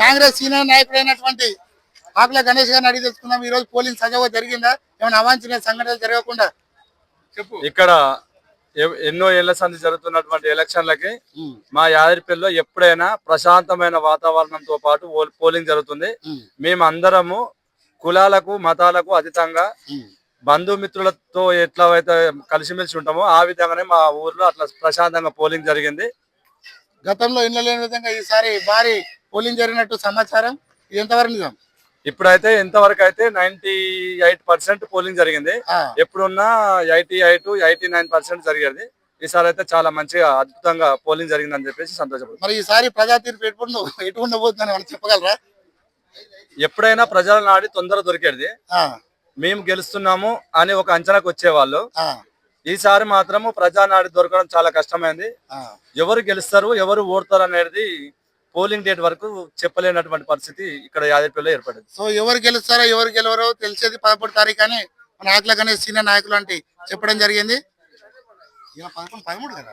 Congress senior నాయకుడైనటువంటి ఆకుల గణేష్ గారిని అడిగి తెలుసుకుందాం. ఈ రోజు పోలింగ్ సజావుగా జరిగిందా? ఏమైనా అవాంఛనీయ సంఘటనలు జరగకుండా చెప్పు. ఇక్కడ ఎన్నో ఏళ్ల సంది జరుగుతున్నటువంటి ఎలక్షన్లకి మా యాదగిరిపల్లిలో ఎప్పుడైనా ప్రశాంతమైన వాతావరణంతో పాటు పోలింగ్ జరుగుతుంది. మేము అందరము కులాలకు మతాలకు అతీతంగా బంధుమిత్రులతో ఎట్లా అయితే కలిసిమెలిసి ఉంటామో ఆ విధంగానే మా ఊర్లో అట్లా ప్రశాంతంగా పోలింగ్ జరిగింది. గతంలో ఎన్నలేని విధంగా ఈసారి భారీ పోలింగ్ జరిగినట్టు సమాచారం. ఇది ఎంతవరకు నిజం? ఇప్పుడైతే ఎంతవరకు అయితే 98% పోలింగ్ జరిగింది. ఎప్పుడున్నా 88-89% జరిగేది. ఈసారి అయితే చాలా మంచిగా అద్భుతంగా పోలింగ్ జరిగిందని చెప్పేసి సంతోషపడుతుంది. మరి ఈసారి ప్రజా తీర్పు ఎటు ఉండబోతుందని చెప్పగలరా? ఎప్పుడైనా ప్రజల నాడి తొందర దొరికేది. మేము గెలుస్తున్నాము అని ఒక అంచనాకు వచ్చేవాళ్ళు. ఈసారి మాత్రము ప్రజానాడి దొరకడం చాలా కష్టమైంది. ఎవరు గెలుస్తారు ఎవరు ఓడతారు అనేది పోలింగ్ డేట్ వరకు చెప్పలేనటువంటి పరిస్థితి ఇక్కడ యాదగిరిపల్లిలో ఏర్పడింది. సో ఎవరు గెలుస్తారో ఎవరు గెలవరో తెలిసేది 11 తారీఖు అని మన ఆకుల గణేష్ సీనియర్ నాయకులు అంటే చెప్పడం జరిగింది. 13 కదా.